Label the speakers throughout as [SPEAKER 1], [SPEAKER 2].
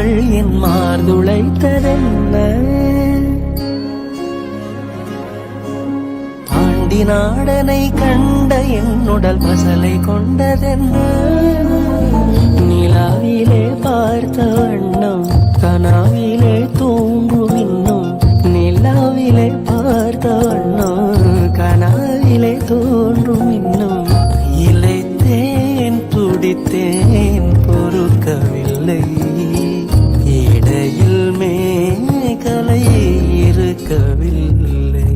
[SPEAKER 1] கண்கள் என் மார்துளைத்ததென்ன? பாண்டி நாடனை கண்ட என்னுடல் பசலை கொண்டதென்ன? நிலாவிலே பார்த்த வண்ணம் கனாவிலே தூங்கும் இன்னும். நிலாவிலே பார்த்த வண்ணம் கனாவிலே தோன்றும் இன்னும். இளைத்தேன் துடித்தேன் பொறுக்கவில்லை. இடையில் மேகலை இருக்கவில்லை.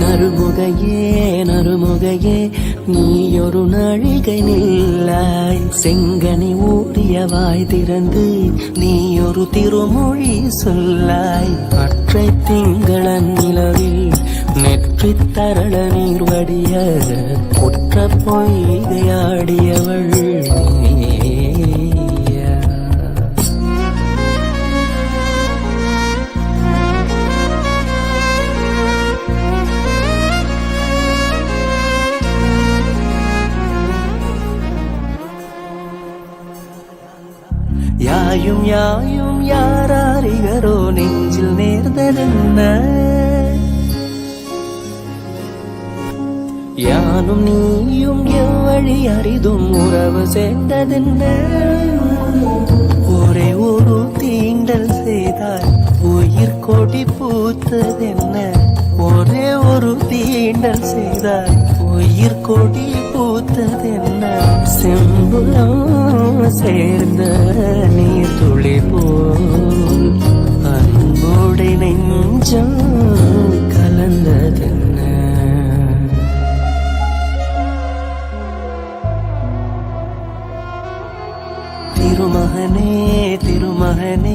[SPEAKER 1] நறுமுகையே நறுமுகையே நீயொரு நாழிகை நில்லாய். செங்கனி ஊறிய வாய் திறந்து நீயொரு திருமொழி சொல்லாய். அற்றை திங்களன் நிலவில் நெற்றி தரள நீர் வடிய குற்ற பொய்கையாடியவள் யாயும் யாயும் யாராரிகரோ நெஞ்சில் நேர்ந்ததென்ன? யானும் நீயும் எவ்வழி அரிதும் உறவு சேர்ந்ததென்ன? ஒரே ஒரு தீண்டல் செய்தால் உயிர் கொடி பூத்ததென்ன? ஒரே ஒரு தீண்டல் செய்தால் உயிர் கொடி பூத்ததென்ன? செம்புலம் சேர்ந்த நீர் துளி போல் அன்போடு நெஞ்சம் கலந்ததென்ன? திருமகனே திருமகனே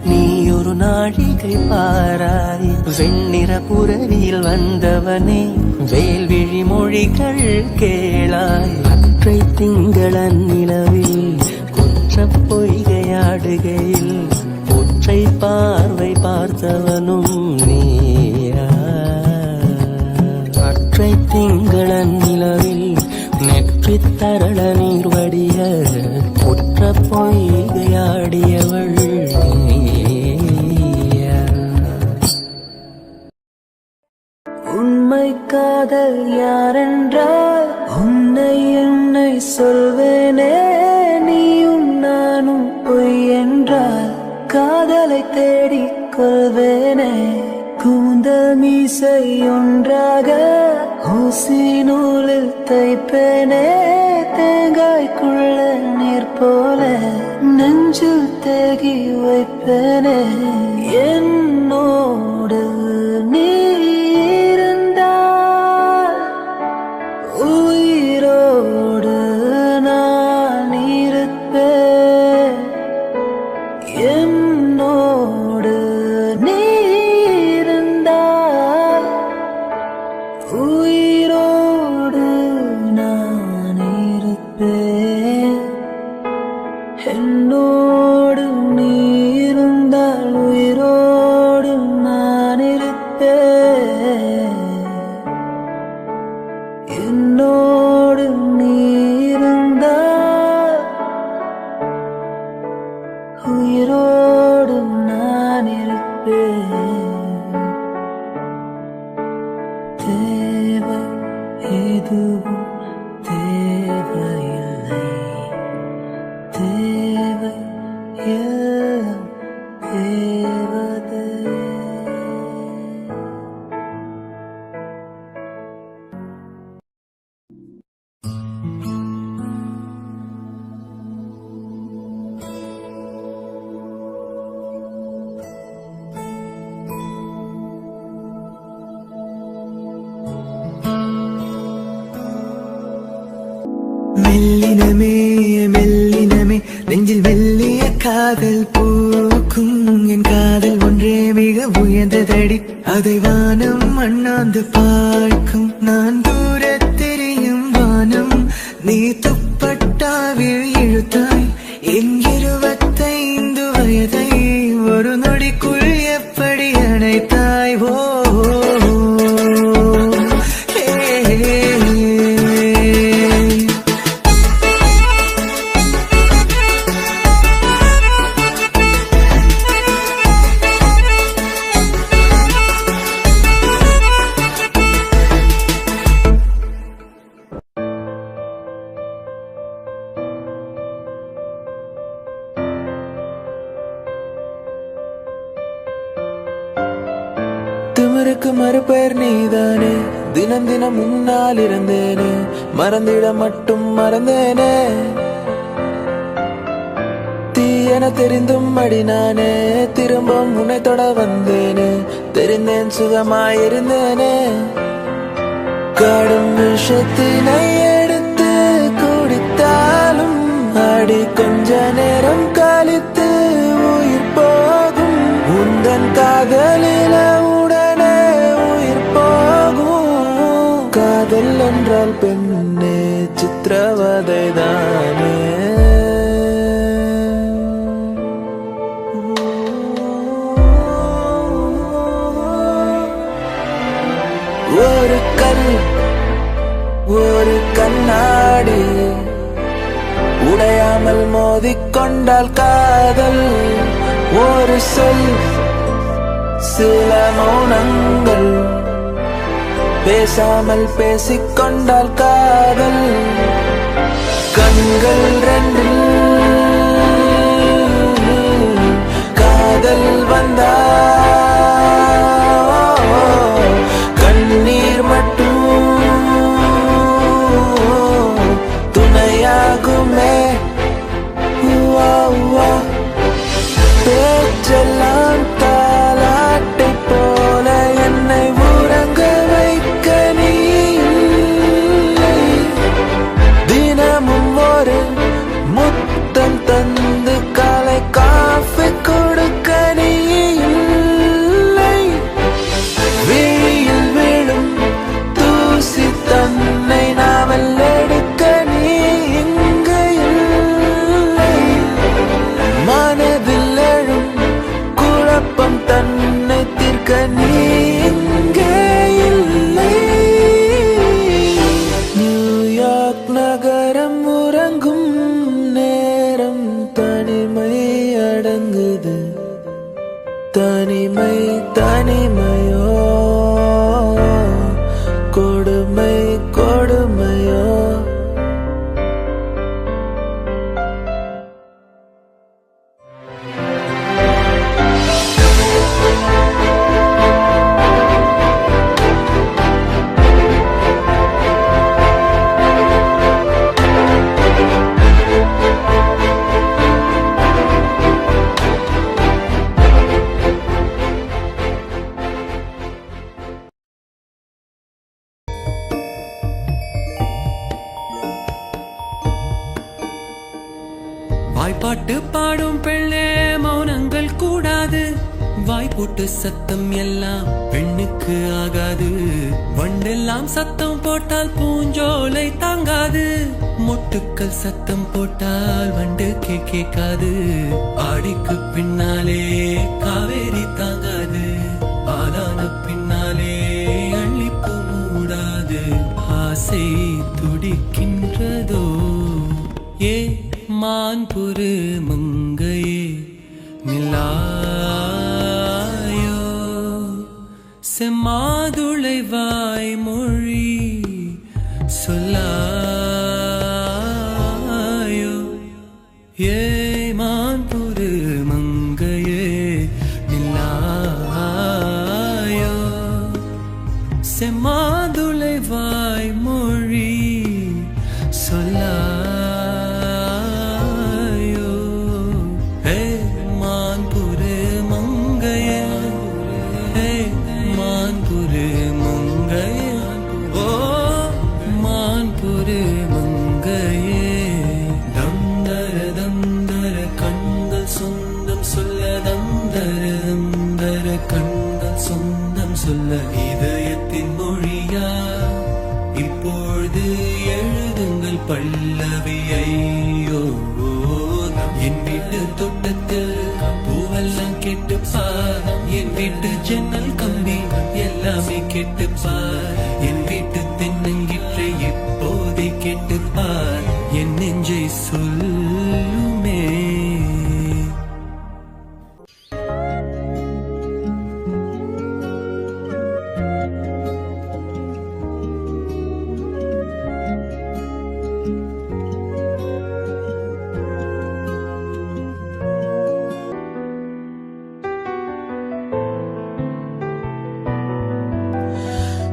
[SPEAKER 1] நீ ஒரு நாழிகை பாராய். வெண்ணிற புறவியில் வந்தவனே வேல்விழி மொழிகள் கேளாய். அற்றை திங்களன் நிலவில் குற்ற பொய்கையாடுகையில் ஒற்றை பார்வை பார்த்தவனும் நீயா? அற்றை திங்களன் நிலவில் நெற்றி தரள நீர் வடிய குற்ற பொய்கையாடியவள் நீயா? உண்மை காதல் யாரென்றால் உன்னை என்னை சொல்வேனே. நீயும் நானும் பொய் என்றால் காதலை தேடிக் கொள்வேனே. கூந்தல் மீசை ஒன்றாக ஊசி நூலில் தைப்பேனே. தேங்காய்க்குள்ள நீர் போல நெஞ்சில் தேகி வைப்பேனே. என்னோடு நீ இருந்தால் உயிரோடு நான் இருப்பேன். என்னோடு நீ இருந்தால் உயிரோடு நான் இருப்பேன். என்னோடு நீ இருந்தால் உயிரோடு நான் இருப்பேன். என்னோடு நீ இருந்தால் உயிரோடு நான் இருப்பேன். தேவை எதுவும் தேவையில்லை. தேவை எல்லாம் தேவதை.
[SPEAKER 2] மெல்லினமே மெல்லினமே நெஞ்சில் மெல்லிய காதல் பூக்கும். என் காதல் ஒன்றே மிக உயர்ந்ததடி. அதை வானம் அண்ணாந்து பார்க்கும். நான் தூர தெரியும் வானம். நீ துப்பட்டாவில் இழுத்தாய் என் 25 வயதை. ஒரு நொடிக்குள் எப்படி அணைத்தாய்? ஓ அமருக்கு மறுபெயர் நீதானே. தினம் தினம் முன்னால் இருந்தேனே, மறந்திட மட்டும் மறந்தேனே. தீயென தெரிந்தும் அடி நானே, திரும்பவும் உன்னை தொட வந்தேனே. தெரிந்தேன் சுகமாயிருந்தேனே. கடும் விஷத்தினை எடுத்து குடித்தாலும் அடி கொஞ்ச நேரம் கழித்து உயிர் போகும். உந்தன் காதலில உடனே உயிர் போகும். காதல் என்றால் பெண்ணே சித்திரவதை தானே. ஒரு கல் ஒரு கண்ணாடி உடையாமல் மோதிக்கொண்டால் காதல். ஒரு சொல் சில மௌனங்கள் பேசாமல் பேசிக்கொண்டால் காதல். கண்கள் ரெண்டில் காதல் வந்தா கண்ணீர் மட்டும் துணையாகுமே. பேச்செல்லாம் தாலாட்டை போல என்னை உறங்க வைக்க நீ இல்லை. தினமும் ஒரு முத்தம் தந்து காலை காஃபி கொடுக்க நீ இல்லை. விழியில் விழும் தூசி தன்னை நாவல் எடுக்க நீ இங்கு இல்லை. மனதில் எழும் குழப்பம் தன்னை தீர்க்க நீ இங்கே இல்லை. நியூயார்க் நகரம் உறங்கும் நேரம் தனிமை அடங்குது. தனிமை தனிமையோ கொடுமை கொடுமையோ.
[SPEAKER 3] வாய்ப்பாட்டு பாடும் பெண்ணே மௌனங்கள் கூடாது. வாய்ப்போட்டு சத்தம் எல்லாம் பெண்ணுக்கு ஆகாது. வண்டெல்லாம் சத்தம் போட்டால் பூஞ்சோலை தாங்காது. மொட்டுக்கள் சத்தம் போட்டால் வண்டு கேட்காது. ஆடிக்கு பின்னாலே காவேரி தாங்காது. ஆளான பின்னாலே அள்ளிப்பு மூடாது. ஆசை துடிக்கின்றதோ ஏ மான்புரு மங்கையே நிலாயோ. செம்மாதுளை வாய்மொழி சொல்லாயோ. ஏ மான்புரு மங்கையே நிலாயோ. செம்மாதுளை வாய்மொழி சொல்லாயோ. இதயத்தின் மொழியா இப்பொழுது எழுதுங்கள் பல்லவியையோ. என் வீட்டு தோட்டத்தில் பூவெல்லாம் கேட்டுப்பார். என் வீட்டு ஜன்னல் கம்பி எல்லாமே கேட்டுப்பார். என் வீட்டு தென்னங்கிற்றை இப்போதே கேட்டுப்பார். என் நெஞ்சை சொல்லுமே.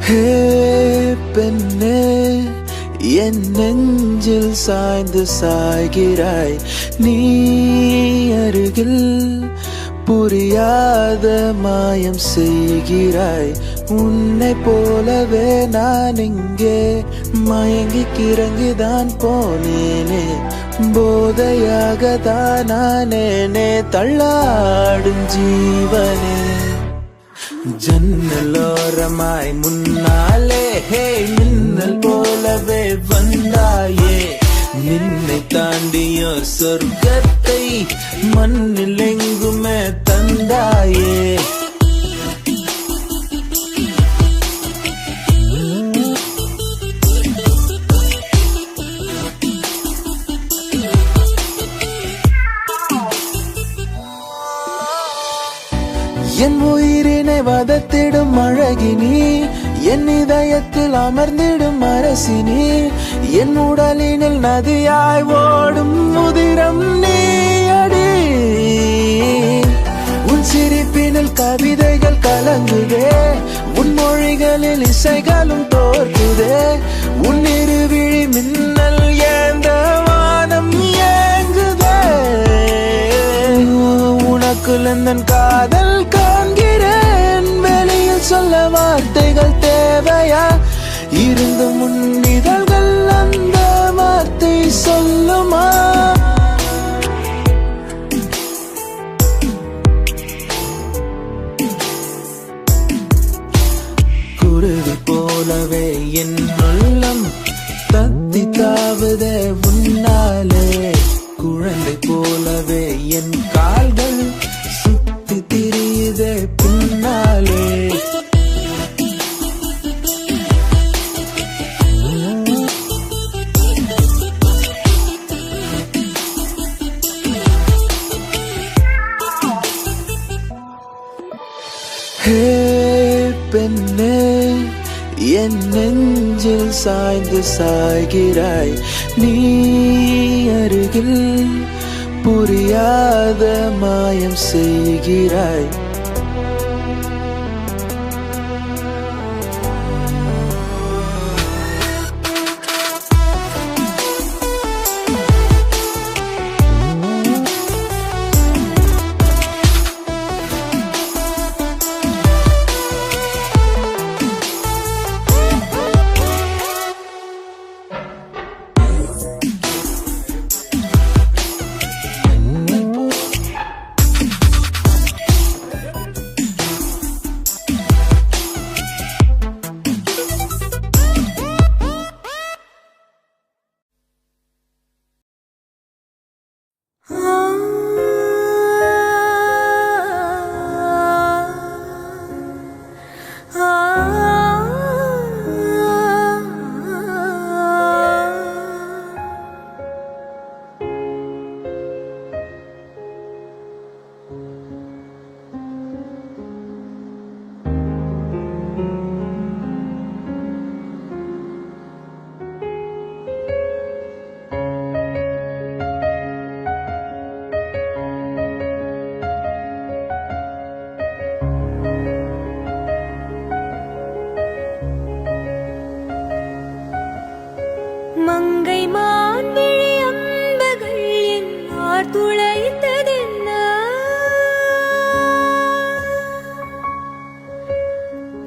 [SPEAKER 2] ஹே பெண்ணே, என் நெஞ்சில் சாய்ந்து சாய்கிறாய். நீ அருகில் புரியாத மாயம் செய்கிறாய். உன்னை போலவே நான் இங்கே மயங்கி கிறங்கிதான் போனேனே. போதையாக தான் நானேனே தள்ளாடும் ஜீவனே. ஜன்னலோரமாய் முன்னாலே ஹே மின்னல் போலவே வந்தாயே. நின்னை தாண்டியோ சொர்க்கத்தை மண்ணில் எங்குமே தந்தாயே. என் உயிரினை வதத்திடும் அழகினி, என் இதயத்தில் அமர்ந்திடும் அரசினி. என் உடலினில் நதியாய் ஓடும் முதிரம் நீ அடி. உன் சிரிப்பினில் கவிதைகள் கலங்குதே, உன் மொழிகளில் இசைகளும் தோற்குதே. உன் இருவிழி மின்னல் ஏந்த வானம் ஏங்குதே. உனக்குள் எந்தன் காதல் காண்கிறேன். வெளியில் சொல்ல வார்த்தைகள் தேவையா? இருந்து முன் இதழ்கள் அந்த வார்த்தை சொல்லுமா? குருவி போலவே என் உள்ளம் தத்தி தாவுதே உன்னாலே. குழந்தை போலவே என் கால்கள் சுத்தி திரியுதே பின்னாலே. ஹே பெண்ணே, என் நெஞ்சில் சாய்ந்து சாய்கிறாய். நீ அருகில் புரியாத மாயம் செய்கிறாய்.
[SPEAKER 4] மங்கை மான் விழி அம்புகள் என்னார் துளைத்ததென்ன?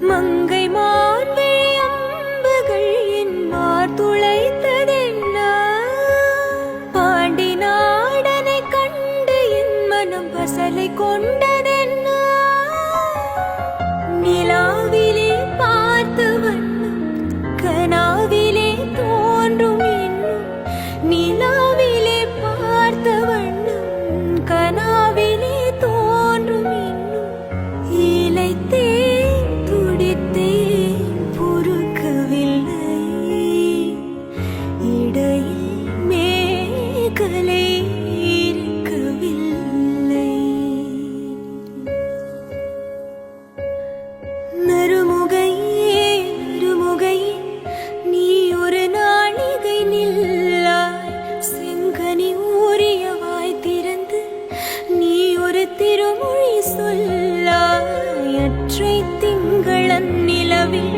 [SPEAKER 4] மங்கை மான் விழி அம்புகள் என்னார் துளைத்ததென்ன? பாண்டி நாடனை கண்டு என் மனம் பசலை கொண்டதென்ன? நிலாவிலே பார்த்து வண்ணம் கனாவிலே தோன்றும் இன்னும். நிலாவிலே பார்த்த வண்ணம் கனாவிலே தோன்றும் இன்னும். இளைத்தேன் துடித்தேன் பொறுக்கவில்லை. இடையில் மேகலை இருக்கவில்லை. நறுமுகையே நறுமுகையே, நீ ஒரு நாளிகை நில்லாய். செங்கனி ஊறியவாய் திறந்து நீ ஒரு திருமொழி சொல்லாய். அற்றை திங்களன் நிலவில்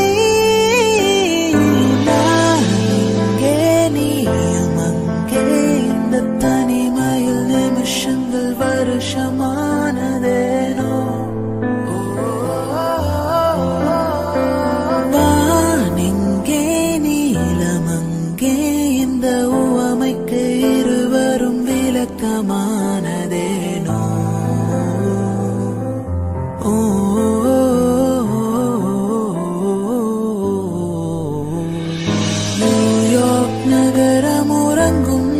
[SPEAKER 1] ஏக்கமானதேனோ ஓ நியூயார்க் நகரம் உறங்கும்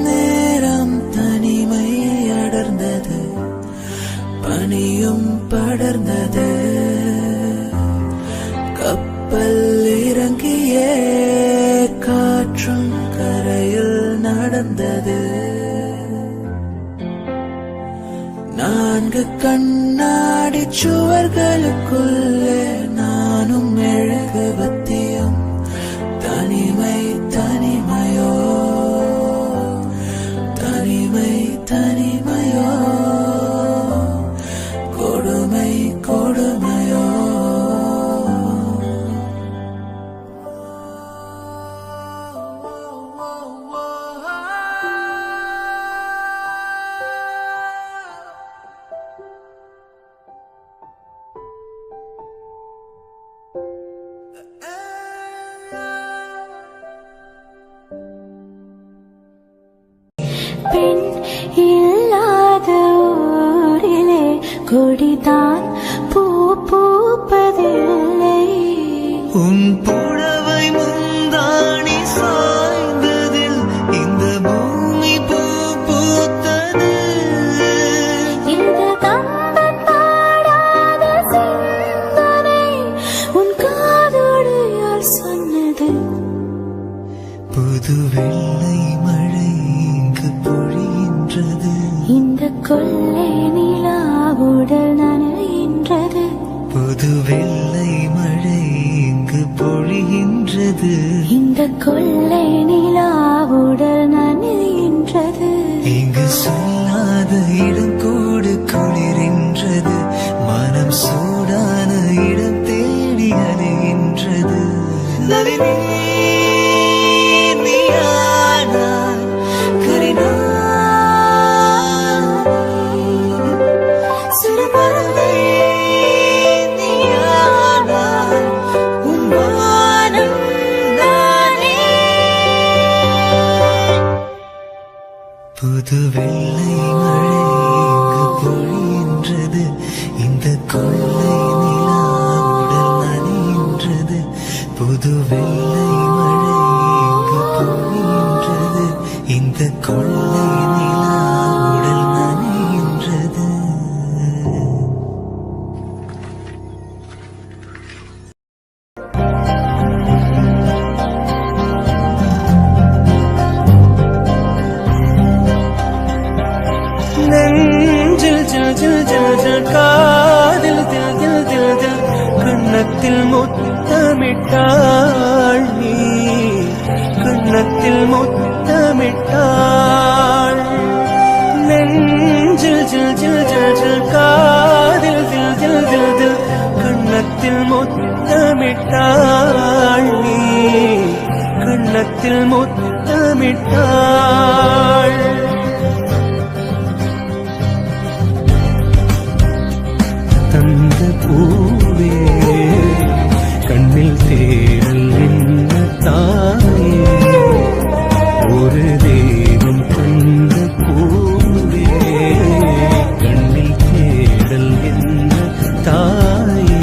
[SPEAKER 1] நேரம் தனிமை அடர்ந்தது பனியும் படர்ந்தது கப்பல் இறங்கியே காற்றும் கரையில் நடந்தது நான்கு கண்ணாடி சுவர்களுக்குள்ளே நானும் மெழுகுவர்த்தியும் தனிமை தனிமையோ தனிமை தனிமையோ கொடுமை கொடுமையோ
[SPEAKER 4] பெண் இல்லாத ஊரிலே கொடிதான் பூ பூப்பதில்லை
[SPEAKER 1] உன் புடவை முந்தாணி சாய்ந்ததில் இந்த பூமி பூ பூத்தது
[SPEAKER 4] இந்த கம்பன் பாடாத சிந்தனை உன் காதோடு யார் சொன்னது
[SPEAKER 1] புது வெள்ளை மழை இங்கு பொழிகின்றது
[SPEAKER 4] இந்த கொள்ளை நிலாவுடல் நனைகின்றது
[SPEAKER 1] புது வெள்ளை மழை இங்கு பொழிகின்றது
[SPEAKER 4] இந்த கொள்ளை நிலாவுடல் நனைகின்றது
[SPEAKER 1] இங்கு சொல்லாத இடம் கூடு குளிரின்றது மனம் சூடான இடம் தேடி அலைகின்றது நளினி நீயானாய் கரினா சிறுபறவை நீயானாய் உன் வானம் நானே புது வெள்ளை மழை இங்கு பொழிகின்றது இந்த கொள்ளை நிலா உடல் நனைகின்றது புது வெள்ளை மழை இங்கு பொழிகின்றது இந்த கொள்ளை நிலா உடல் நனைகின்றது நெஞ்சில் ஜில் ஜில் ஜில் ஜில் காதில் தில் தில் தில் தில் கண்ணத்தில் முத்தமிட்டாள் நீ கண்ணத்தில் முத்தமிட்டாள் நெஞ்சில் ஜில் ஜில் ஜில் ஜில் காதில் தில் தில் தில் தில் கண்ணத்தில் முத்தமிட்டாள் நீ கண்ணத்தில் முத்தமிட்டாள் தந்த பூவே கண்ணில் தேடல் என்ன தாயே ஒரு தெய்வம் தந்த பூவே கண்ணில் தேடல் என்ன தாயே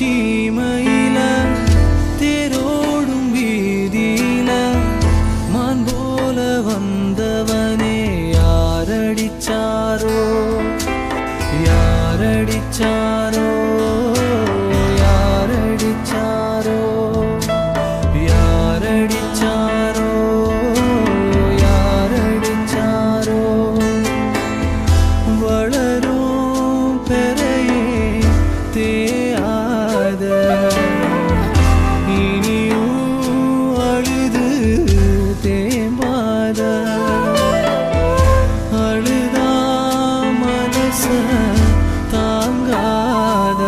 [SPEAKER 1] சீமையில தேரோடும் வீதியில மான் போல வந்தவனே யாரடிச்சாரோ யாரடிச்சாரோ யாரடிச்சாரோ யாரடிச்சாரோ யாரடிச்சாரோ வளரும் பெறையே தேயாத இனியும் அழுது தேம்பாத அழுதா மனச தாங்காத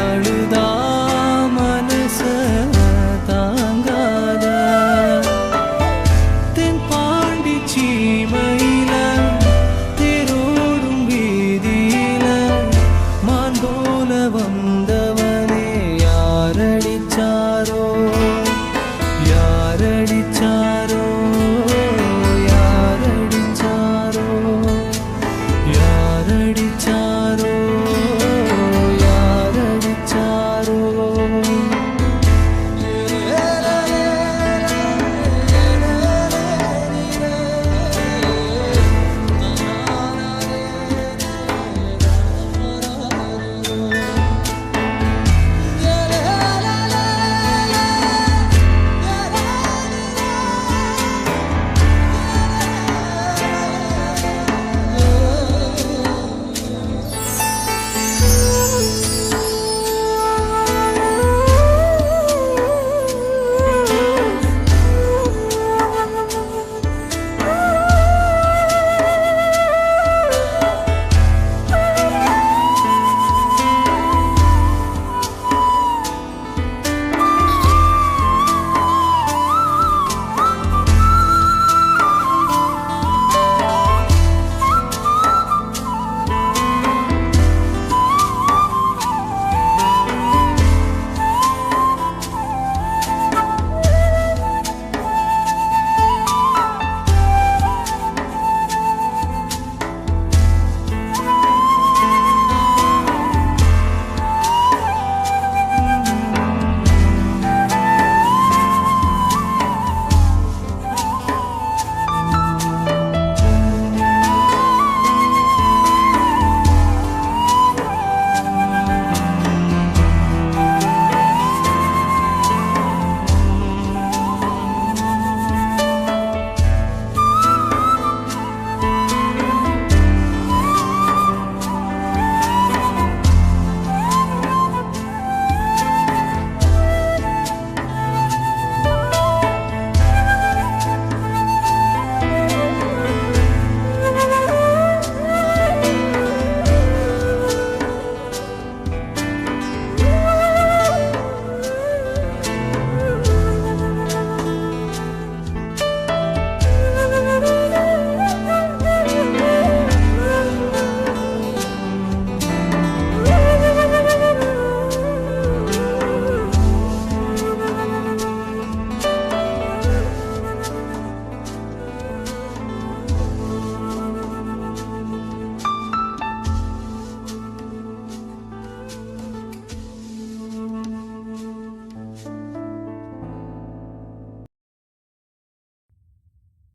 [SPEAKER 1] அழுதா மனச தாங்காத தென்பாண்டி சீமையில தேரோடும் வீதியில மான் போல வந்தவனே யாரடிச்சாரோ யாரடிச்சாரோ யாரடிச்சாரோ யாரடிச்சாரோ யாரடிச்சாரோ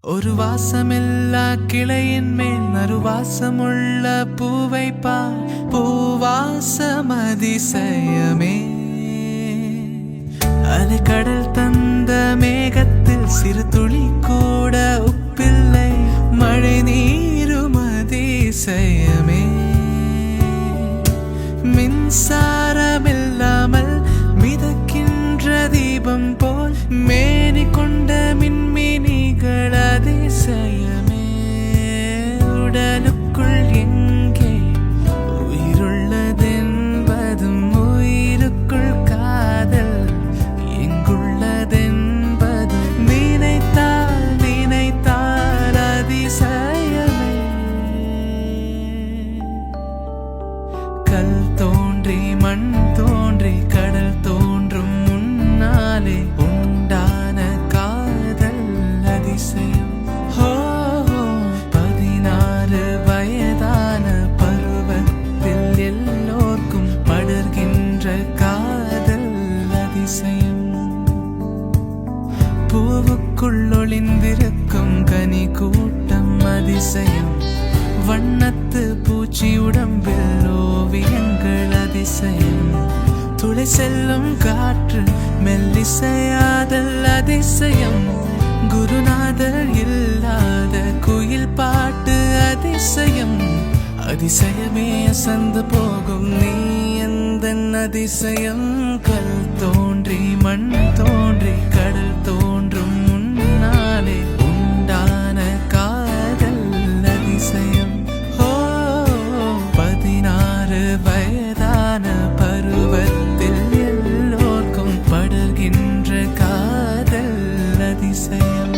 [SPEAKER 3] ஒரு வாசமில்லா கிளையின் மேல் நறுவாசமுள்ள பூவை பார் பூவாசம் அதிசயமே அலைக்கடல் தந்த மேகத்தில் சிறு துளி கூட உப்பில்லை மழை நீரும் அதிசயமே மின்சாரமில்லாமல் மிதக்கின்ற தீபம் போல் மேனி கொண்ட மின்மினிகள் அதிசயமே உடலுக்குள் எங்கே உயிருள்ளதென்பதும் உயிருக்குள் காதல் எங்குள்ளதென்பதும் நினைத்தால் நினைத்தால் அதிசயமே வண்ணத்து பூச்சி உடம்பில் ஓவியங்கள் அதிசயம். துளை செல்லும் காற்று மெல்லிசையாதல் அதிசயம். குருநாதர் இல்லாத குயில் பாட்டு அதிசயம். அதிசயமே அசந்து போகும் நீ எந்த அதிசயம். கல் தோன்றி மண் தோன்றி கடல் தோன்றும் முன்னாலே உண்டான காதல் அதிசயம். 16 வயதான பருவத்தில் எல்லோர்க்கும் படுகின்ற காதல் அதிசயம்.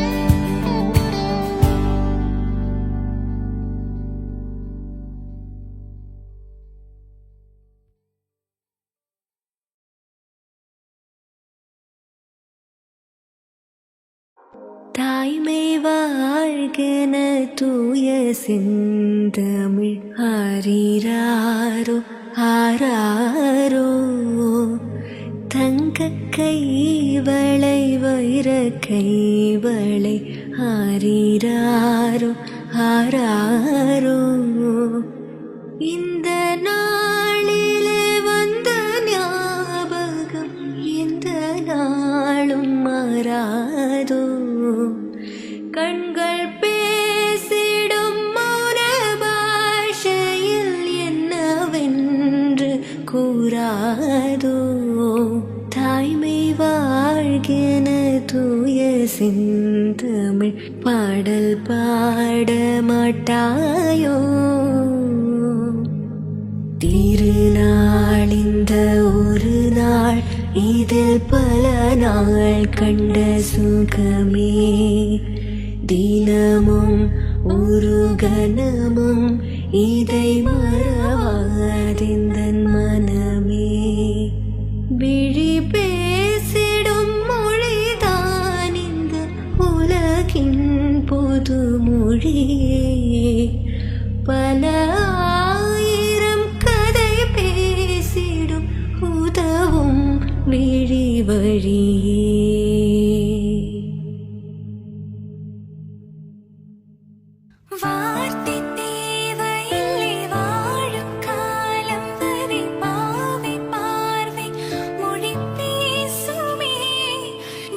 [SPEAKER 4] தாய்மை வாழ்கென தூய செந்தமிழ் ஆரீராரோ ஆராரோ. தங்க கைவளை வைர கைவளை ஆரீராரோ ஆராரோ. இந்த நாளிலே வந்த ஞாபகம் எந்த நாளும் மாறாதோ. கண்கள் பேசிடும் மௌன பாஷையில் என்னவென்று கூறாதோ. தாய்மை வாழ்கென தூய செந்தமிழ் பாடல் பாட மாட்டாயோ. திருநாள் இந்த ஒரு நாள் இதில் பல நாள் கண்ட சுகமே. தினமும் ஒரு கணமும் இதை மறவாதிந்தன் மனமே. விழி பேசிடும் மொழிதான் இந்த உலகின் பொது மொழியே. பல ஆயிரம் கதை பேசிடும் உதவும் விழி வழியே.
[SPEAKER 5] வார்த்தை தேவையில்லை வாழும் காலம் வரை பாவை பார்வை மொழி பேசுமே.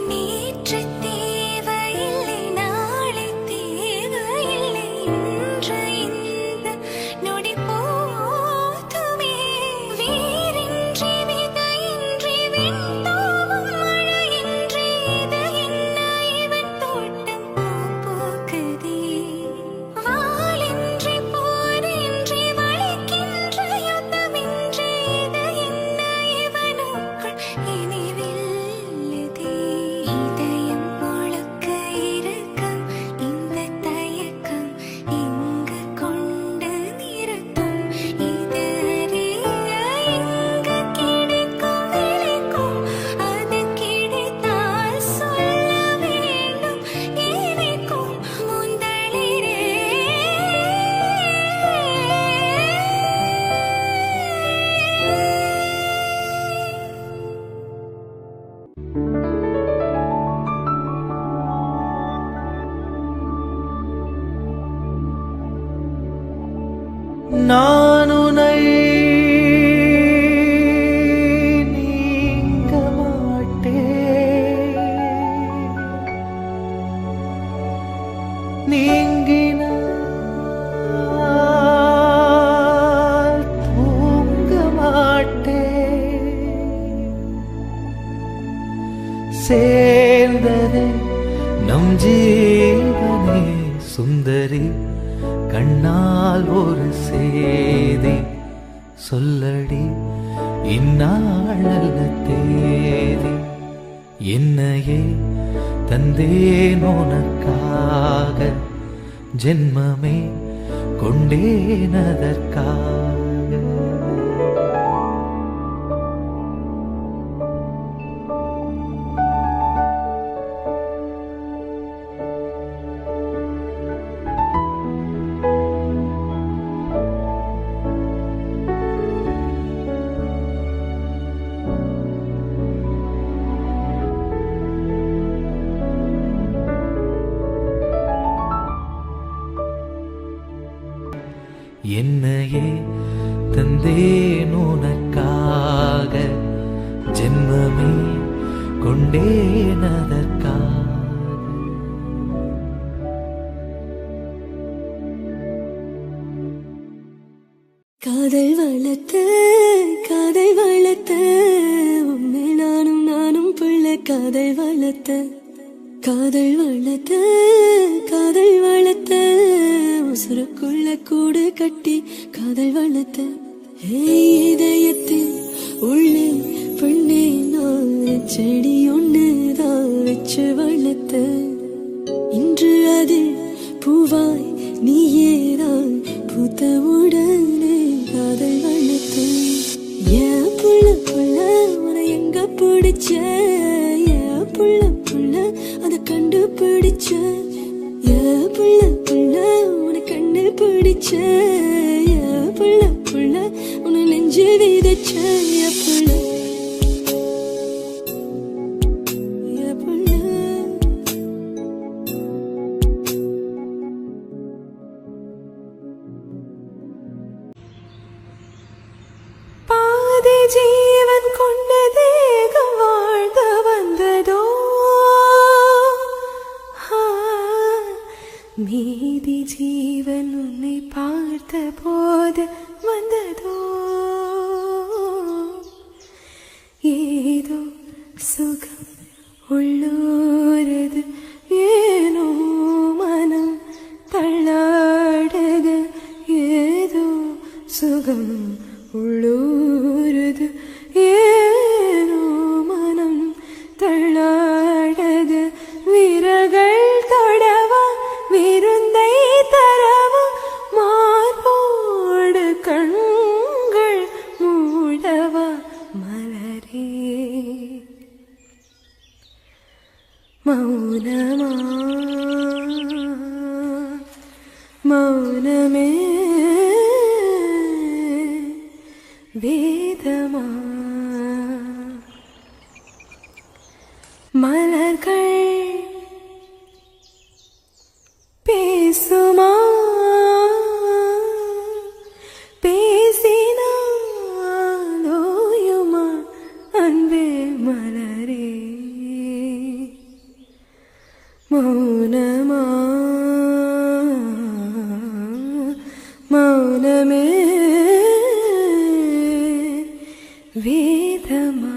[SPEAKER 5] நேற்று தேவையில்லை நாளை தேவையில்லை இன்று இந்த நொடி போதுமே. வேரின்றி விதையின்றி விண்தோவும் மழையின்றி இது என்ன இவன் தோட்டம் பூ பூக்குதே. வாளின்றி போரின்றி வளைக்கின்ற யுத்தமின்றி இது என்ன இவனுக்குள் இனி வெல்லுதே. இதயம் முழுக்க இருக்கும் இந்த தயக்கம் இங்கு கொண்டு நிறுத்தும். இது அறிய எங்கு கிடைக்கும் விளைக்கும். அது கிடைத்தால் சொல்ல வேண்டும் எனக்கும் முந்தளிரே.
[SPEAKER 1] நான் உன்னை நீங்க மாட்டேன். நீங்கினால் தூங்க மாட்டேன். சேர்ந்தது நம் ஜீவனே சுந்தரி. கண்ணால் ஒரு சேதி சொல்லடி இந்நாளல்ல தேதி. என்னையே தந்தேன் உனக்காக ஜென்மமே கொண்டேன் அதற்காக.
[SPEAKER 2] என்னையே தந்தேன் உனக்காக, ஜென்மமே கொண்டேன் அதற்காக.
[SPEAKER 4] காதல் வளர்த்த காதல் வளர்த்த உண்மை நானும் பிள்ளை காதல் வளர்த்த காதல் வளர்த்த காதல் வளர்த்த உசுருக்குள்ள கூடு கட்டி காதல் வளர்த்த இதயத்தில் உள்ளே பெண்ணே நான் செடி ஒண்ணுதான் வச்சு வளர்த்த இன்று அதில் பூவாய் நீயேதான் பூத்த உடனே காதல் வளர்த்த. ஏன் புள்ள புள்ள உன எங்க பிடிச்ச, ஏன் புள்ள புள்ள அத கண்டுபிடிச்ச, ஏன் புள்ள புள்ள உன கண்ணு பிடிச்ச, ஏன் புள்ள புள்ள உன நெஞ்சு விதைச்ச, ஏன் புள்ள ஏன் புள்ள. பாதி ஜீவன் கொண்ட தேகம் வாழ்ந்து வந்ததோ, மீதி ஜீவன் உன்னை பார்த்த போது வந்ததோ, ஏதோ சுகம் உள்ளூரது, ஏனோ மனம் தள்ளாடுது, ஏதோ சுகம் உள்ளூரது, ஏனோ மனம் தள்ளாடுது. விரகள் தொடவா விருந்தை தரவா, மார்போடு கண்கள் மூடவா மலரே, மௌனமா மௌனமே வேதமா. மலர்கள் பேசுமா, பேசினாலோயுமா அன்பே மலரே, மௌனமா மௌனமே வேதமா.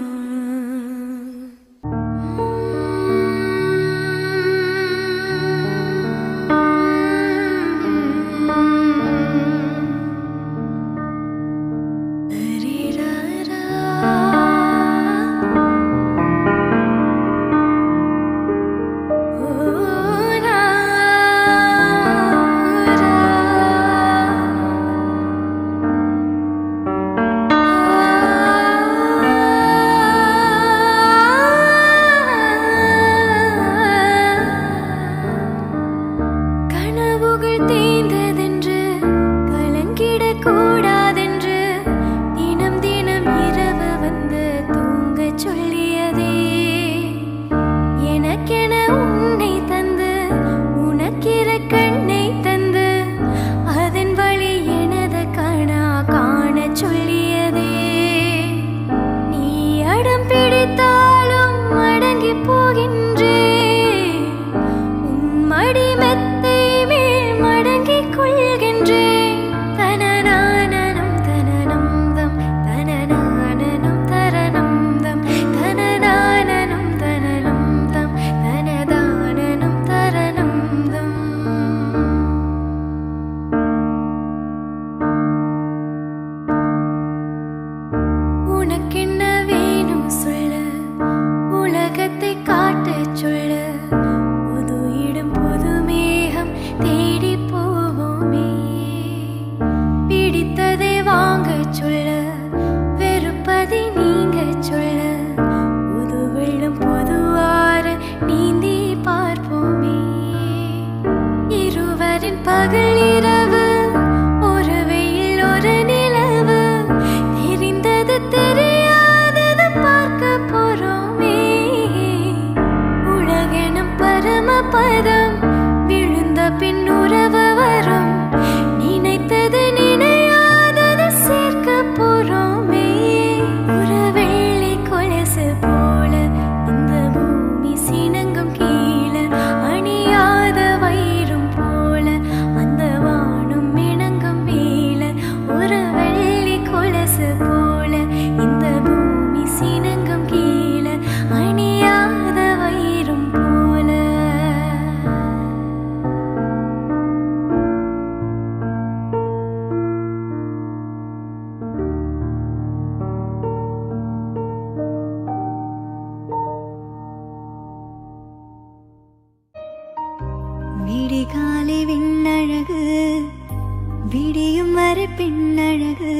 [SPEAKER 5] விடியும் வரை பெண்ணழகு,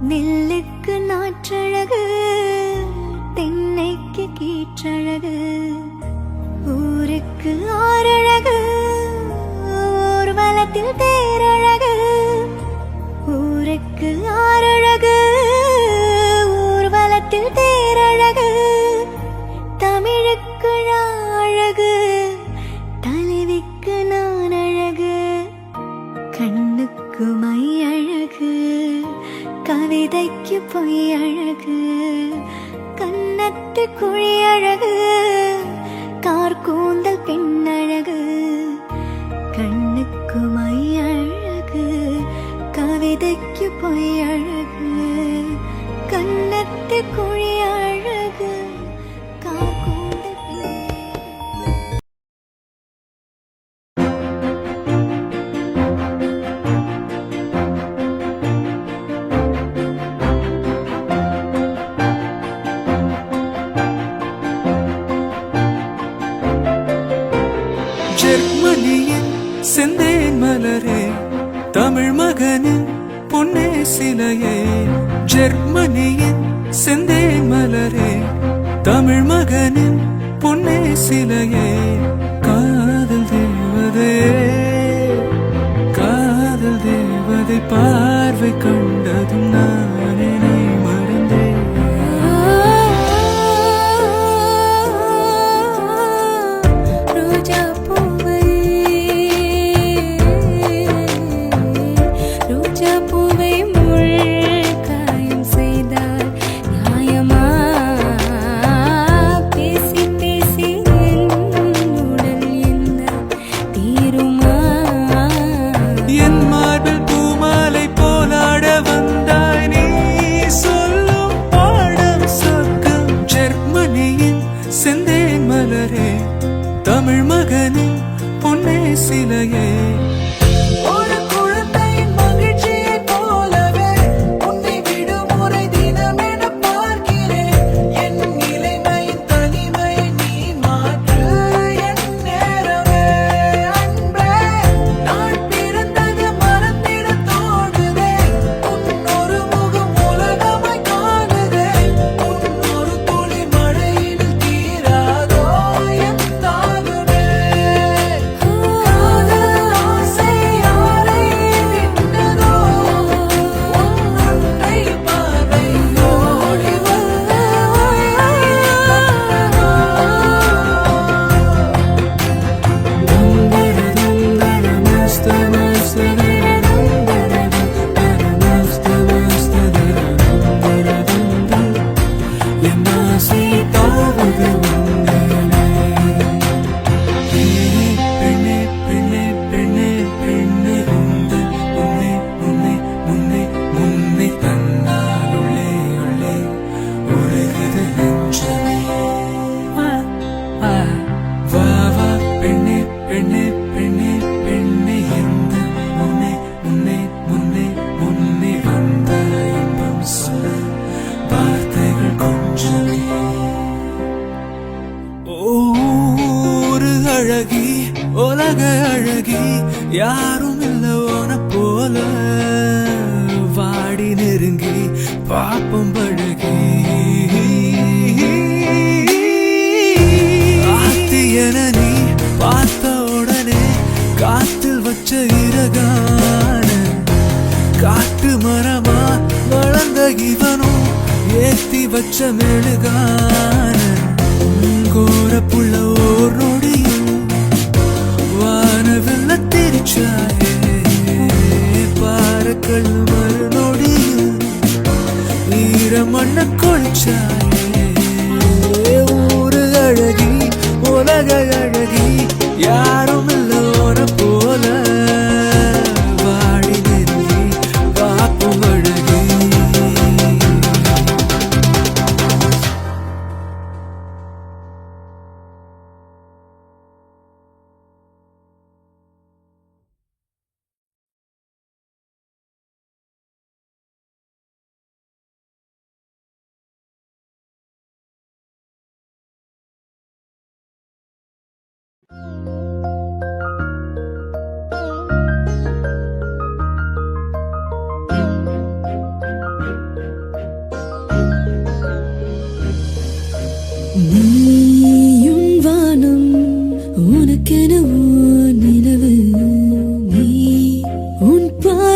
[SPEAKER 5] நெல்லுக்கு நாற்றழகு, தென்னைக்கு கீற்றழகு, ஊருக்கு ஆறழகு, ஊர்வலத்தில் தேரழகு, ஊருக்கு ஆறழகு, ஊர்வலத்தில் தேரழகு, தமிழுக்கு அழகு, தலைவிக்கு நான் அழகு, கண்ணுக்கு மை அழகு, கவிதைக்கு பொய் அழகு, கன்னத்து குழி அழகு, கார்கூந்தல் பெண்ணழகு, கண்ணுக்கு மை அழகு, கவிதைக்கு பொய் அழகு, கன்னத்து குழி அழகு, கார்கூந்தல் பெண்ணழகு.
[SPEAKER 3] ஜெர்மனியின் செந்தேன் மலரே, தமிழ் மகனின் பொன்னே சிலையே. ஜெர்மனியின் செந்தேன் மலரே, தமிழ் மகனின் பொன்னே சிலையே. காதல் தேவதே, காதல் தேவதை பார்வை கண்டதும் நான் என்னை மறந்தேன்.
[SPEAKER 4] ரோஜா பூவை, ரோஜா பூவை முள் காயம் செய்தால் நியாயமா? பேசி பேசி என் உடல் என்ன தீருமா?
[SPEAKER 3] என் மார்பில் பூமாலை போலாட வந்தாய், நீ சொல்லும் பாடம் சொர்க்கம். ஜெர்மனியின் செந்தேன் மலரே, தமிழ் மகனின் பொன்னே சிலையே. ஒரு குழந்தையின் மகிழ்ச்சியைப் போலவே உன்னை விடுமுறை தினம் என பார்க்கிறேன். என் நிலைமையின் தனிமையை நீ மாற்று என் நேரமே. அன்பே, நான் பிறந்தது மறந்திட தோணுதே. உன்னொரு முகம் உலகமாய் காணுதே. உன்னொரு துளி மழையில் தீராதோ என் தாகமே. காதல் ஆசை யாரை விட்டதோ, உன் அன்னை பார்வை ஓடி வந்த பெண்ணே பெண்ணே பெண்ணே பெண்ணே, உந்தன் உன்னை உன்னை முன்னை முன்னை தன்னால் உள்ளே உள்ளே உருகுது நெஞ்சமே. வா வா பெண்ணே பெண்ணே பெண்ணே பெண்ணே, எந்த முன்னை முன்னை முன்னை முன்னை வந்த இன்பம் சொல்ல வார்த்தைகள் கொஞ்சமே. ஒரு அழகி, உலக அழகி, யாரும் இல்ல உன போல. வாடி நெருங்கி பாப்பம் பழகி, ஆத்தி என நீ பார்த்த உடனே காத்தில் வச்ச இறகான காட்டு மரமா வளர்ந்த இவனும் ஏத்தி வச்ச மெழுகான. கோர புள்ள ஓர் நொடியும் வானவில்ல திரிச்சாயே. பாறக்கல் மறு நொடியும் ஈர மண்ண கொழிச்சாயே. ஊரு அழகி, உலக அழகி, யாரும் இல்ல உன போல. வாடி நெருங்கி பாப்பம் அழகி.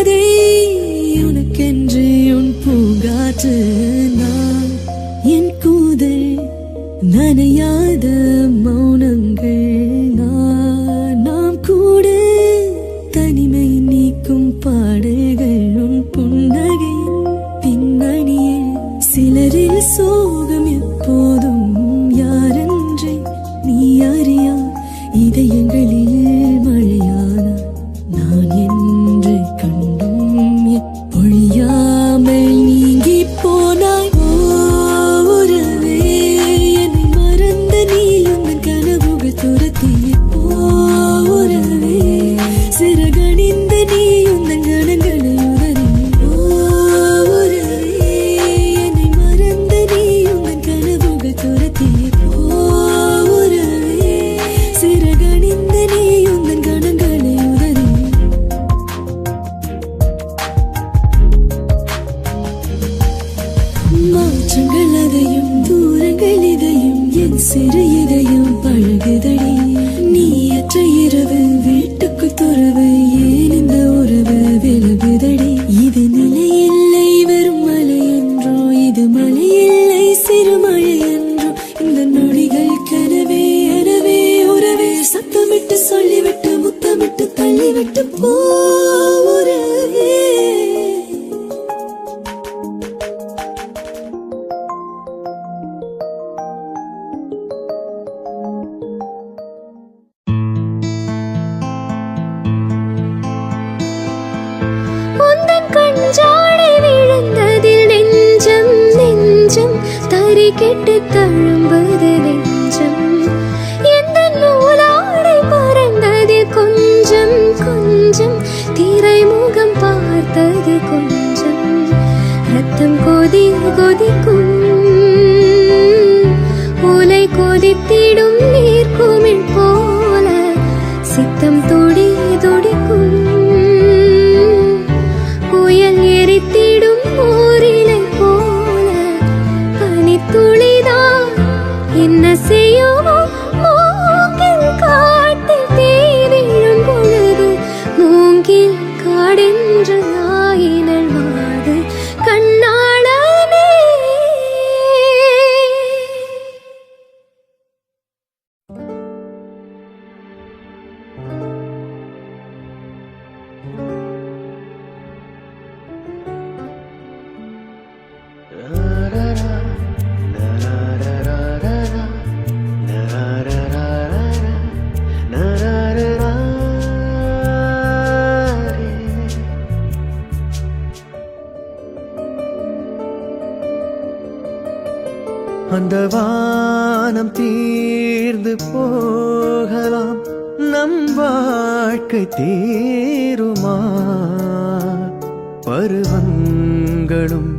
[SPEAKER 4] பாதை உனக்கென்று உன் பூங்காற்று நான் என் கூதல் நனையாத மௌனங்கள் நாம் கூட தனிமை நீக்கும் பாடல்கள் உன் புன்னகை பின்னணியில் சிலரில் சோகம் எப்போதும் யாரென்றே நீ அறியா இதயங்களில் மழையான நான் என்று கண்டும் பொழியாமல் நீங்கி போனாய் உறவே என்னை மறந்த நீ உங்கள் கனவுகள் துரத்திய உறவே சிறகணிந்த நீ உங்கள் கணங்களை உதறி உறவே என்னை மறந்த நீ உங்கள் கனவுகள் துரத்திய உறவே சிறகணிந்த நீ உங்கள் கணங்களை உதறி மாற்றங்கள் அதையும் தூரங்கள் இதையும் என் சிறு இதயம் பழகுதடி நீயற்ற இரவு வீட்டுக்கு துறவு ஏன் இந்த உறவு விலகுதடி இது நிலையில்லை வெறும் மலை என்றோ இது மலையில்லை சிறு மழை என்றோ இந்த நொடிகள் கனவே எனவே உறவே சத்தமிட்டு சொல்லிவிட்டு முத்தமிட்டு தள்ளிவிட்டு போ உறவே உந்தன் கஞ்சாடை விழுந்ததில் நெஞ்சம் நெஞ்சம் தறி கெட்டு தழும்புது நெஞ்சம் எந்த நூலாடை பறந்ததில் கொஞ்சம் கொஞ்சம் திரைமுகம் பார்த்தது கொஞ்சம் ரத்தம் கொதிக்கும் உலை கொதித்திடும் நீர்க்குமிழ் போல சித்தம் துடிக்கும் புயல் எரித்திடும் ஊரிலை போல பனித்துளிதான் என்ன செய்யுமோ மூங்கில் காட்டில் தீ விழும் பொழுது மூங்கில் காடென்று ஆயினல் மாது கண்ணாளனே
[SPEAKER 1] அந்த வானம் தீர்ந்து போகலாம் நம் வாழ்க்கை தீருமா பருவங்களும்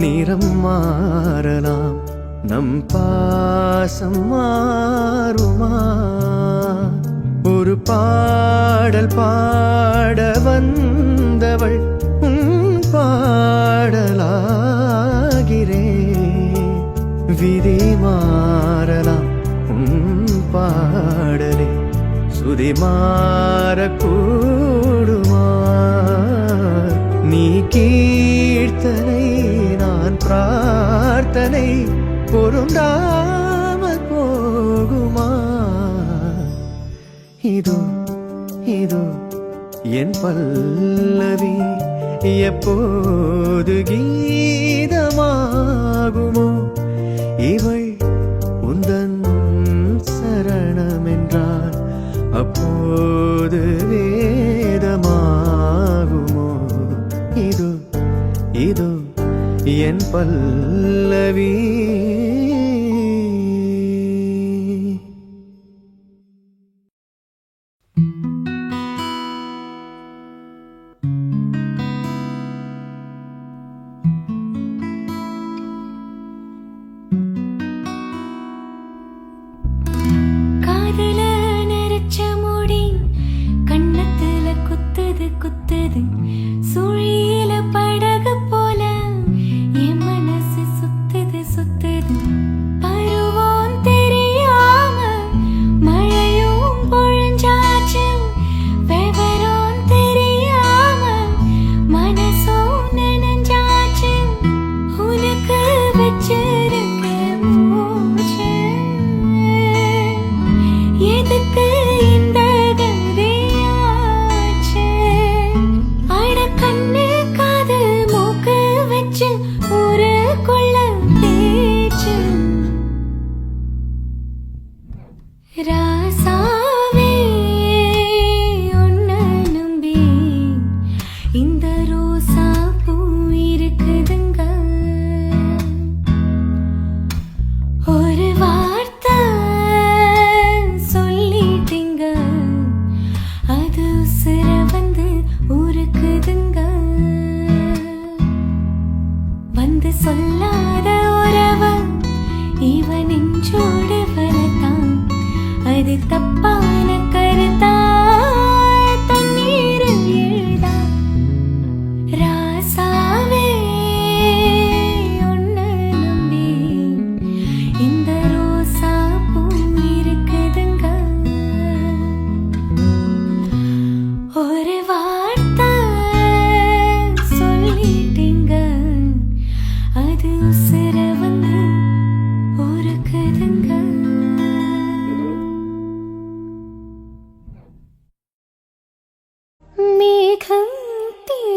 [SPEAKER 1] நிறம் மாறலாம் நம் பாசம் மாறுமா ஒரு பாடல் பாட வந்தவள் பாடலாகிறேன் விதி மாறலாம் பாடலே சுதி மாறக்கூடுமா நீ கீர்த்தனை நான் பிரார்த்தனை பொருந்தாமல் போகுமா இதோ என் பல்லவி எப்போது கீதமாகுமோ இவள் உந்தன் சரணம் என்றால் அப்போது வேதமாகுமோ இதோ என் பல்லவி
[SPEAKER 4] குத்துது சுழியில படகு போல என் மனசு சுத்துது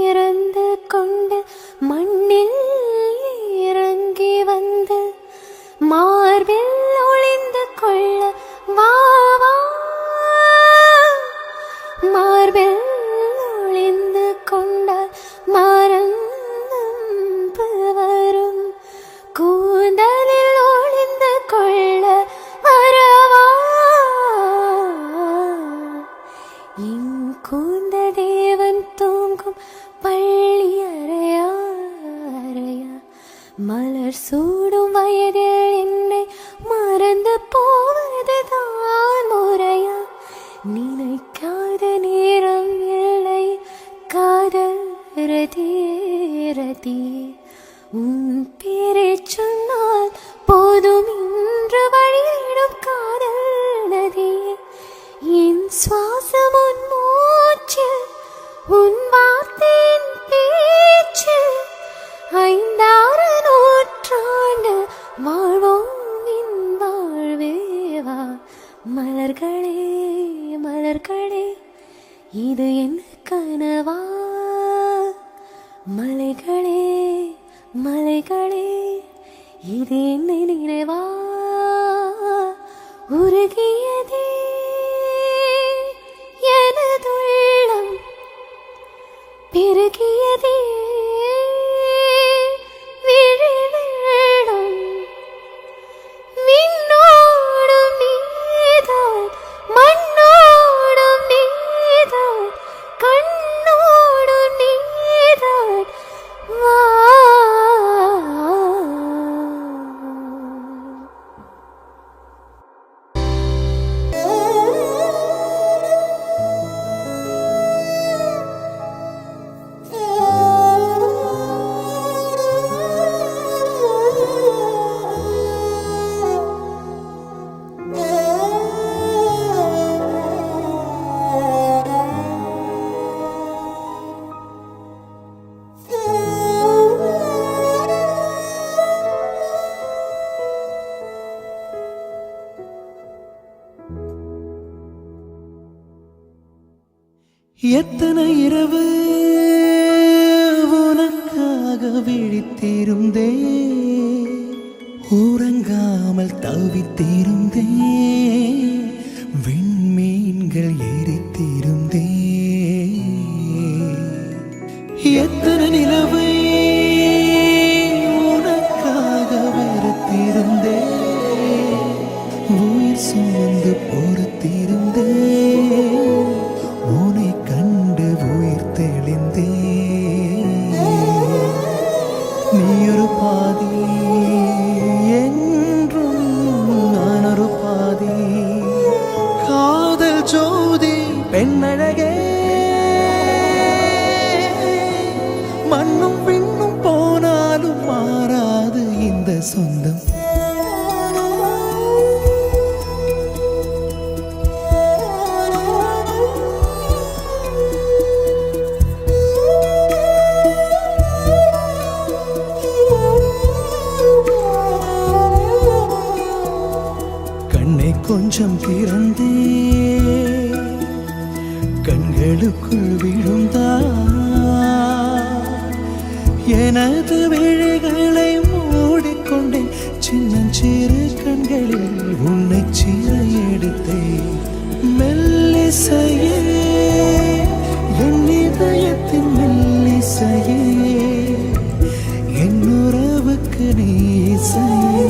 [SPEAKER 5] இறந்து கொண்டு மண்ணில் இறங்கி வந்து மார்பில் ஒளிந்து கொள்ள வா வா. மார்பில் ஒளிந்து கொண்டால் மறந்து வரும் கூந்தலில் ஒளிந்து கொள்ள வரவா. என் கூந்த தேவன் தூங்கும் பள்ளி அறையா அறையா. மலர் சூடும் வயதில் என்னை மறந்து போவதுதான் முறையா. நினைக்காத நேரம் இல்லை காதல் ரதி ரதி. உன் பேரை சொன்னால் போதும் இன்று வழியிடும் காதல் நதியே. என் சுவாசம் உன் மூச்சு உன் வார்த்தையின் பேச்சு. 5-6 நூற்றாண்டு வாழ்வோம் என் வாழ்வேவா. மலர்களே மலர்களே இது என்ன கனவா. மலைகளே மலைகளே இது என்ன நினைவா. உருகியதே எனதுள்ளம் பெருகியதே விழி வெள்ளம். விண்ணோடும் நீதான் மண்ணோடும் நீதான் கண்ணோடும் நீதான் வா.
[SPEAKER 3] எத்தனை இரவு உனக்காக விழித்திருந்தே உறங்காமல் தவித்திருந்தே விண்மீன்கள் எரித்திருந்தே. எத்தனை நிலவை உனக்காக வெறுத்திருந்தே உயிர் சுமந்து பொறுத்திருந்தே உன்னை கண்டு உயிர் தெளிந்தே. நீ ஒரு பாதி என்றும் நான் ஒரு பாதி. காதல் ஜோதி பெண்ணழகே மண்ணும் பின்னும் போனாலும் மாறாது இந்த சொந்தம். கொஞ்சம் திறந்தே கண்களுக்குள் விழுந்தா எனது விழிகளை மூடிக்கொண்டேன். சின்னஞ்சிறு கண்களில் உன்னை சீர எடுத்தேன். மெல்லிசையே என் இதயத்தின் மெல்லிசையே என் உறவுக்கு நேசையே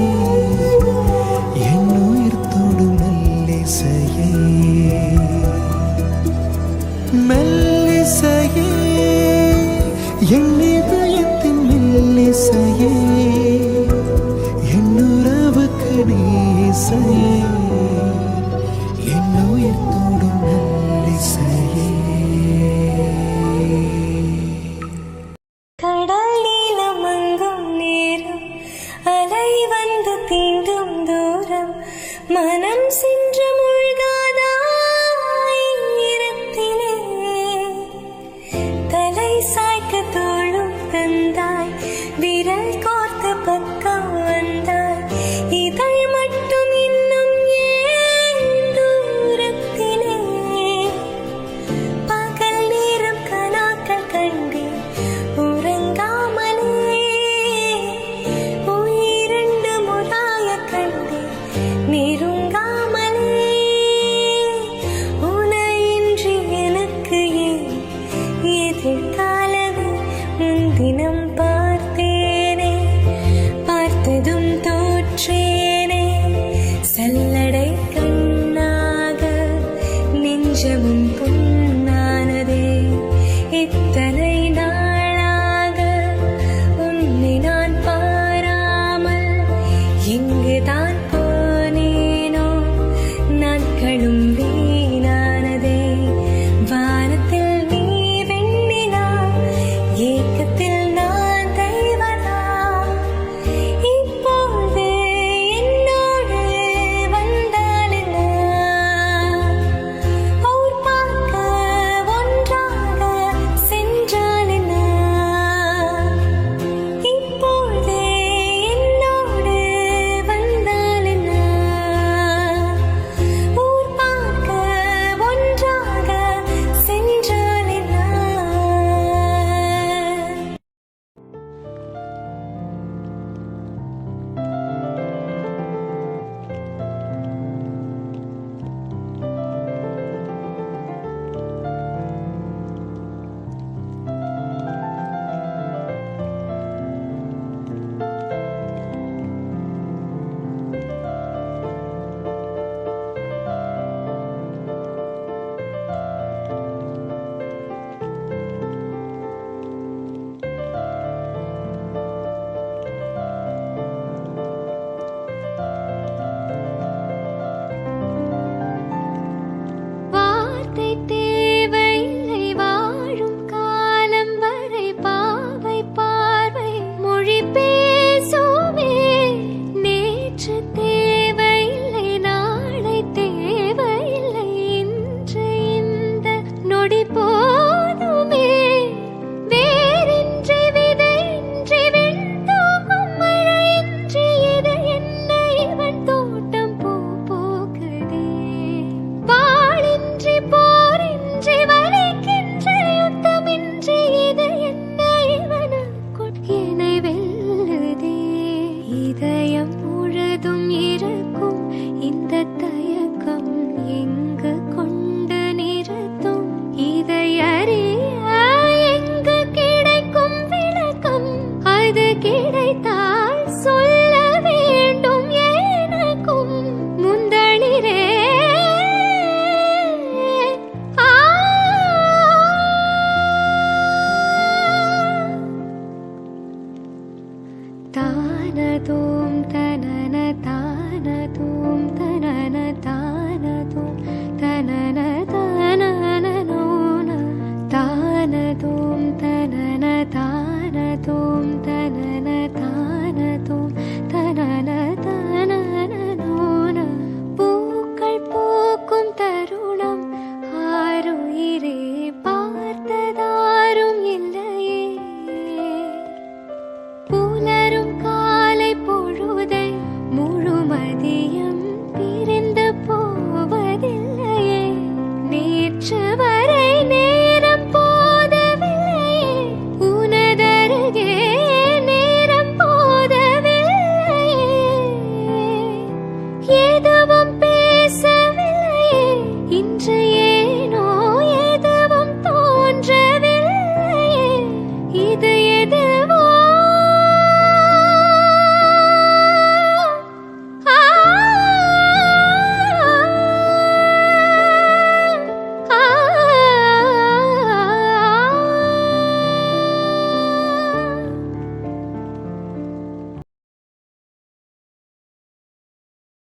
[SPEAKER 3] என் உயிர் தொடும் மெல்லிசையே. மெல்லிசையே என் இதயத்தின் மெல்லிசையே என் உறவுக்கு நேசையே